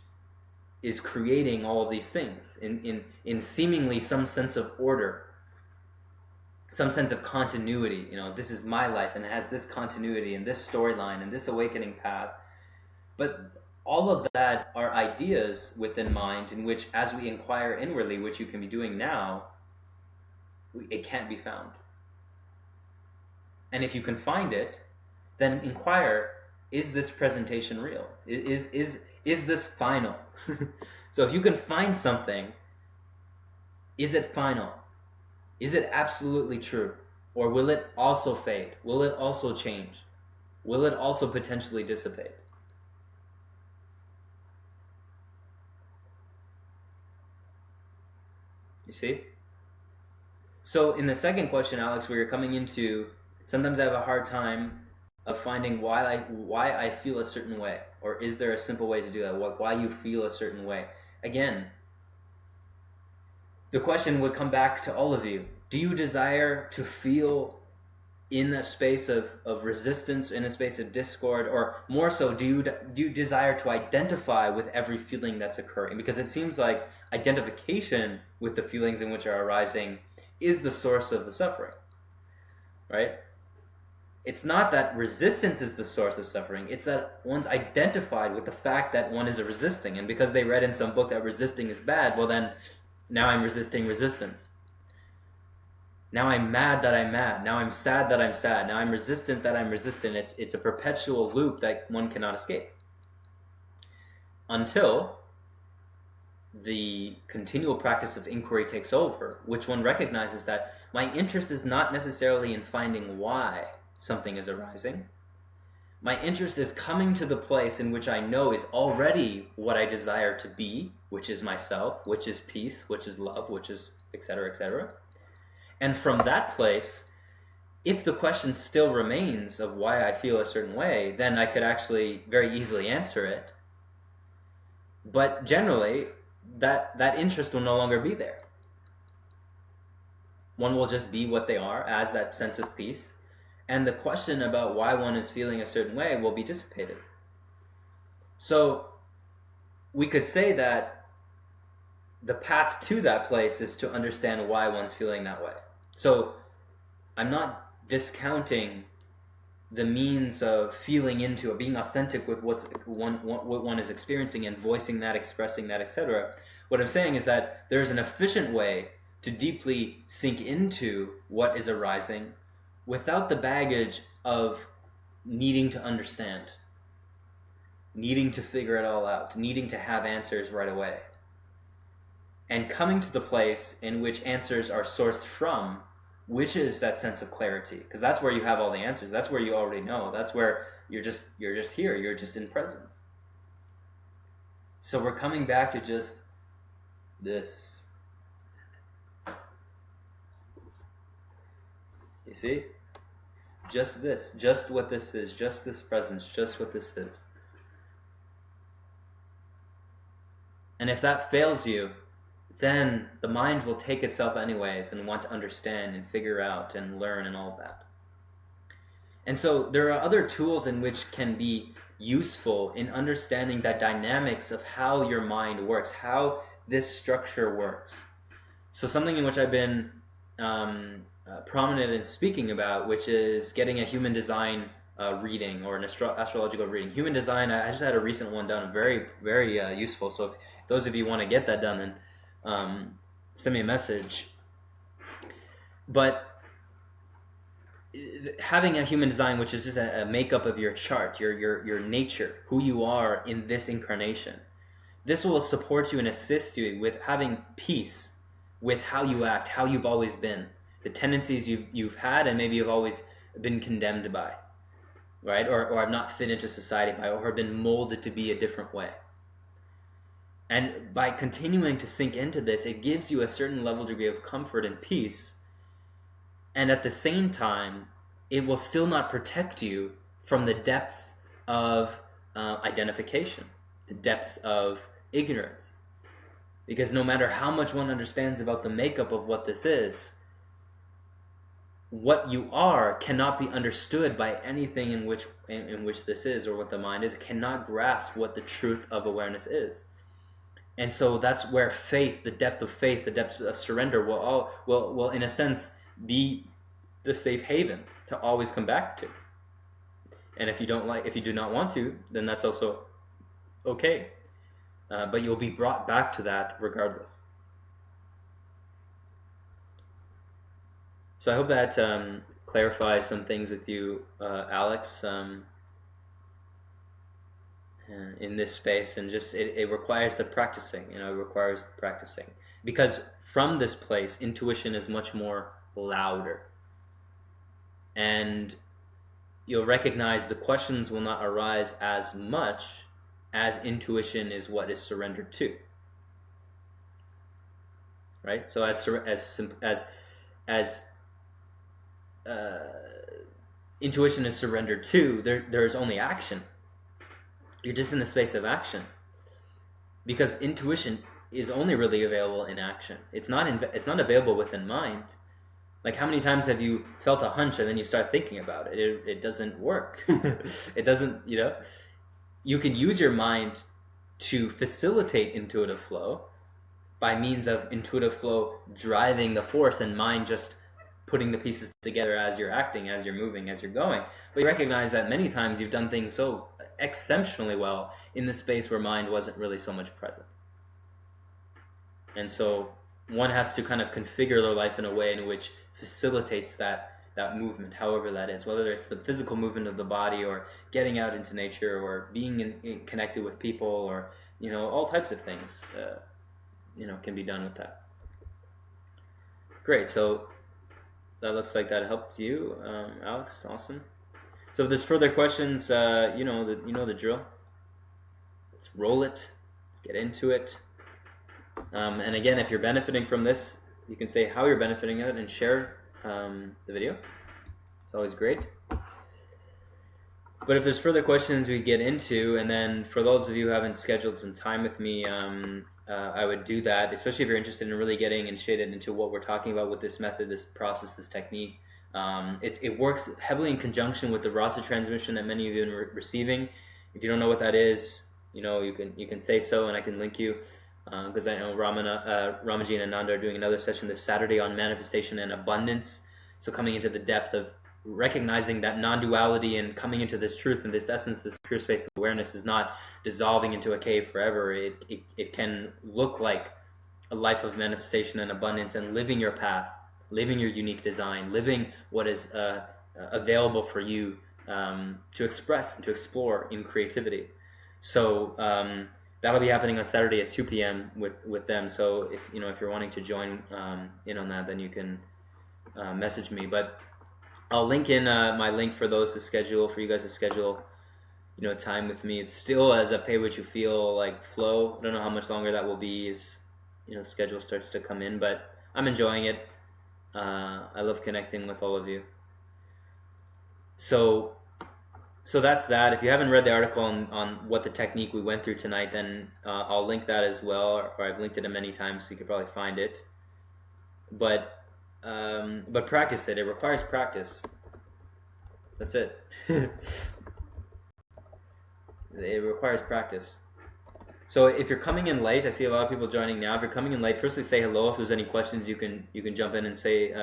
is creating all of these things in seemingly some sense of order, some sense of continuity? You know, this is my life and it has this continuity and this storyline and this awakening path. But all of that are ideas within mind in which, as we inquire inwardly, which you can be doing now, it can't be found. And if you can find it, then inquire, is this presentation real? Is this final? So if you can find something, is it final? Is it absolutely true? Or will it also fade? Will it also change? Will it also potentially dissipate? You see? So in the second question, Alex, where you're coming into, sometimes I have a hard time of finding why I feel a certain way, or is there a simple way to do that? Why you feel a certain way? Again, the question would come back to all of you. Do you desire to feel in a space of resistance, in a space of discord, or more so, do you desire to identify with every feeling that's occurring? Because it seems like identification with the feelings in which are arising is the source of the suffering, right? It's not that resistance is the source of suffering. It's that one's identified with the fact that one is resisting. And because they read in some book that resisting is bad, well then, now I'm resisting resistance. Now I'm mad that I'm mad. Now I'm sad that I'm sad. Now I'm resistant that I'm resistant. It's a perpetual loop that one cannot escape. Until the continual practice of inquiry takes over, which one recognizes that my interest is not necessarily in finding why something is arising. My interest is coming to the place in which I know is already what I desire to be, which is myself, which is peace, which is love, which is etc., etc. And from that place, if the question still remains of why I feel a certain way, then I could actually very easily answer it. But generally, that interest will no longer be there. One will just be what they are as that sense of peace. And the question about why one is feeling a certain way will be dissipated. So we could say that the path to that place is to understand why one's feeling that way. So I'm not discounting the means of feeling into or being authentic with what one is experiencing and voicing that, expressing that, etc. What I'm saying is that there's an efficient way to deeply sink into what is arising without the baggage of needing to understand. needing to figure it all out, needing to have answers right away. And coming to the place in which answers are sourced from, which is that sense of clarity, because that's where you have all the answers. That's where you already know. That's where you're just here. You're just in presence. So we're coming back to just this. You see? Just this, just what this is, just this presence, just what this is. And if that fails you, then the mind will take itself anyways and want to understand and figure out and learn and all that. And so there are other tools in which can be useful in understanding that dynamics of how your mind works, how this structure works. So something in which I've been prominent in speaking about, which is getting a human design reading or an astrological reading. Human design, I just had a recent one done, very, very useful. So if those of you want to get that done, then send me a message. But having a human design, which is just a makeup of your chart, your nature, who you are in this incarnation, this will support you and assist you with having peace with how you act, how you've always been, the tendencies you've had and maybe you've always been condemned by, right? Or have not fit into society by, or have been molded to be a different way. And by continuing to sink into this, it gives you a certain level degree of comfort and peace. And at the same time, it will still not protect you from the depths of identification, the depths of ignorance. Because no matter how much one understands about the makeup of what this is, what you are cannot be understood by anything in which this is, or what the mind is. It cannot grasp what the truth of awareness is. And so that's where faith, the depth of faith, the depths of surrender will in a sense be the safe haven to always come back to. And if you do not want to, then that's also okay. But you'll be brought back to that regardless. So I hope that clarifies some things with you, Alex, in this space. And just it requires the practicing, it requires the practicing. Because from this place, intuition is much more louder. And you'll recognize the questions will not arise as much as intuition is what is surrendered to. Right? So as intuition is surrendered to, there is only action. You're just in the space of action, because intuition is only really available in action. It's not available within mind. Like, how many times have you felt a hunch and then you start thinking about it? It doesn't work. It doesn't. You can use your mind to facilitate intuitive flow by means of intuitive flow driving the force, and mind just putting the pieces together as you're acting, as you're moving, as you're going. But you recognize that many times you've done things so exceptionally well in the space where mind wasn't really so much present. And so one has to kind of configure their life in a way in which facilitates that movement, however that is, whether it's the physical movement of the body, or getting out into nature, or being connected with people, or all types of things can be done with that. Great. So that looks like that helped you, Alex. Awesome. So if there's further questions, you know the drill. Let's roll it. Let's get into it. And again, if you're benefiting from this, you can say how you're benefiting it and share the video. It's always great. But if there's further questions we get into, and then for those of you who haven't scheduled some time with me, I would do that, especially if you're interested in really getting initiated into what we're talking about with this method, this process, this technique. It works heavily in conjunction with the Rasa transmission that many of you are receiving. If you don't know what that is, you can say so, and I can link you, because I know Ramaji and Ananda are doing another session this Saturday on manifestation and abundance. So coming into the depth of recognizing that non-duality and coming into this truth and this essence, this pure space of awareness, is not dissolving into a cave forever. It can look like a life of manifestation and abundance, and living your path, living your unique design, living what is available for you to express and to explore in creativity. So that'll be happening on Saturday at 2 p.m. with them. So if you're wanting to join in on that, then you can message me. But I'll link in my link for those to schedule, for you guys to schedule time with me. It's still as a pay what you feel like flow. I don't know how much longer that will be as schedule starts to come in, but I'm enjoying it. I love connecting with all of you. So that's that. If you haven't read the article on what the technique we went through tonight, then I'll link that as well, or I've linked it many times, so you could probably find it. But practice it. It requires practice. That's it. It requires practice. So if you're coming in late, I see a lot of people joining now. If you're coming in late, firstly say hello. If there's any questions, you can jump in and say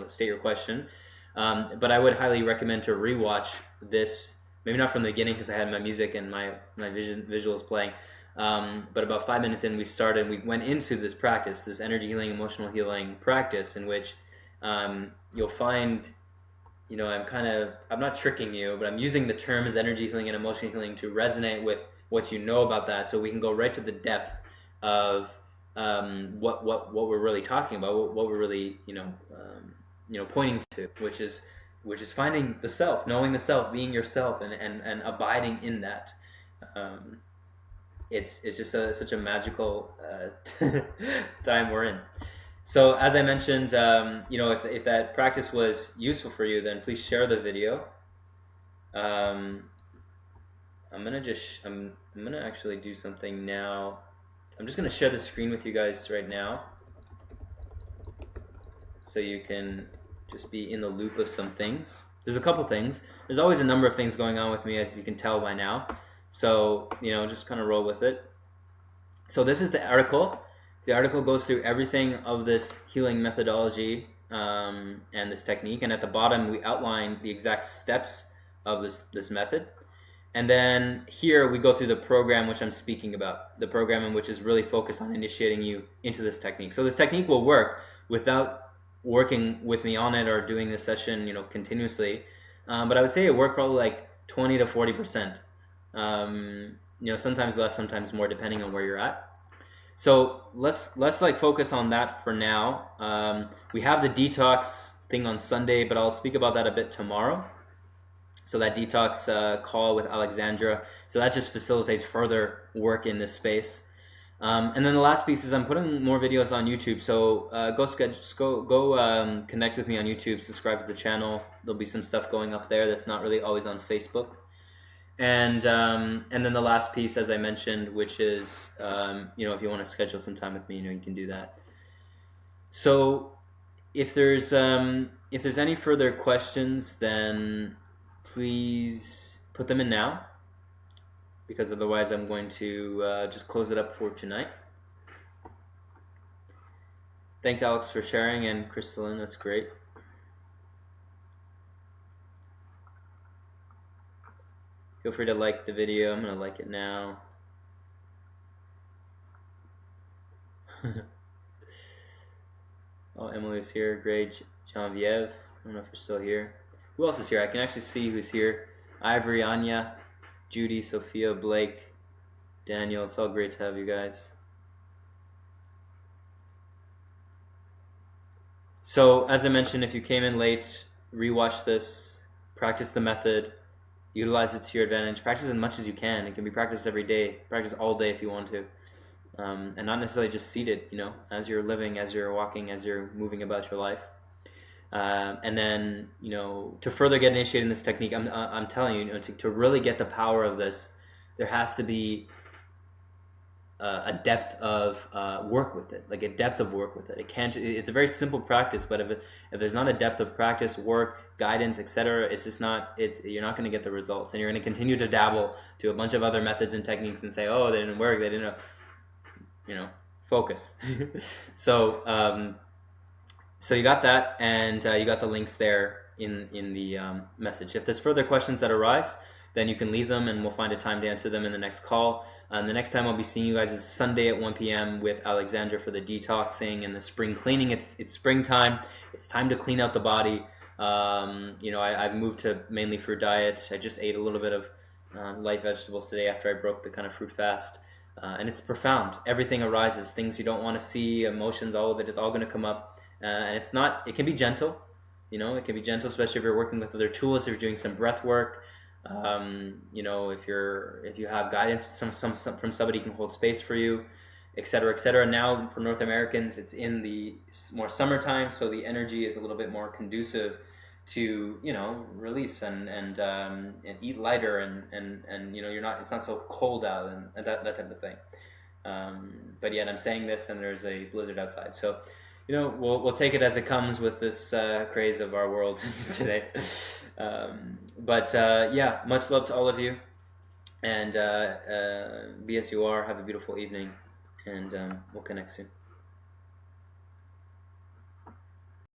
state your question. But I would highly recommend to rewatch this. Maybe not from the beginning because I had my music and my visuals playing. But about 5 minutes in, we started. We went into this practice, this energy healing, emotional healing practice, in which you'll find. I'm not tricking you, but I'm using the terms energy healing and emotional healing to resonate with what you know about that, so we can go right to the depth of what we're really talking about, what we're really pointing to, which is finding the self, knowing the self, being yourself, and abiding in that. It's just such a magical time we're in. So as I mentioned, if that practice was useful for you, then please share the video. I'm gonna actually do something now. I'm just gonna share the screen with you guys right now, so you can just be in the loop of some things. There's a couple things. There's always a number of things going on with me, as you can tell by now. So just kind of roll with it. So this is the article. The article goes through everything of this healing methodology and this technique, and at the bottom we outline the exact steps of this method. And then here we go through the program which I'm speaking about, the program in which is really focused on initiating you into this technique. So this technique will work without working with me on it or doing this session continuously, but I would say it worked probably like 20 to 40%. Sometimes less, sometimes more, depending on where you're at. So let's like focus on that for now. We have the detox thing on Sunday, but I'll speak about that a bit tomorrow. So that detox call with Alexandra, so that just facilitates further work in this space. And then the last piece is I'm putting more videos on YouTube. So go connect with me on YouTube, subscribe to the channel. There'll be some stuff going up there that's not really always on Facebook. And then the last piece, as I mentioned, which is if you want to schedule some time with me, you can do that. So if there's any further questions, then please put them in now, because otherwise I'm going to just close it up for tonight. Thanks, Alex, for sharing, and Crystalline, that's great. Feel free to like the video. I'm going to like it now. Oh, Emily's here. Great. Genevieve. I don't know if you're still here. Who else is here? I can actually see who's here. Ivory, Anya, Judy, Sophia, Blake, Daniel. It's all great to have you guys. So, as I mentioned, if you came in late, rewatch this, practice the method, utilize it to your advantage. Practice as much as you can. It can be practiced every day. Practice all day if you want to. And not necessarily just seated, as you're living, as you're walking, as you're moving about your life. And then, to further get initiated in this technique, I'm telling you, to really get the power of this, there has to be a depth of work with it, like a depth of work with it. It's a very simple practice, but if there's not a depth of practice, work, guidance, etc., you're not going to get the results, and you're going to continue to dabble to a bunch of other methods and techniques and say, oh, they didn't work, they didn't, focus. So you got that, and you got the links there in the message. If there's further questions that arise, then you can leave them, and we'll find a time to answer them in the next call. The next time I'll be seeing you guys is Sunday at 1 p.m. with Alexandra for the detoxing and the spring cleaning. It's springtime. It's time to clean out the body. I've moved to mainly fruit diet. I just ate a little bit of light vegetables today after I broke the kind of fruit fast. And it's profound. Everything arises, things you don't want to see, emotions, all of it is all going to come up. And it's not, it can be gentle, it can be gentle, especially if you're working with other tools, if you're doing some breath work, if you have guidance from somebody who can hold space for you, etc., etc. Now for North Americans, it's in the more summertime, so the energy is a little bit more conducive to release and eat lighter and you're not, it's not so cold out and that type of thing. But yet I'm saying this and there's a blizzard outside, so we'll take it as it comes with this craze of our world today. But yeah, much love to all of you, and be as you are. Have a beautiful evening, and we'll connect soon.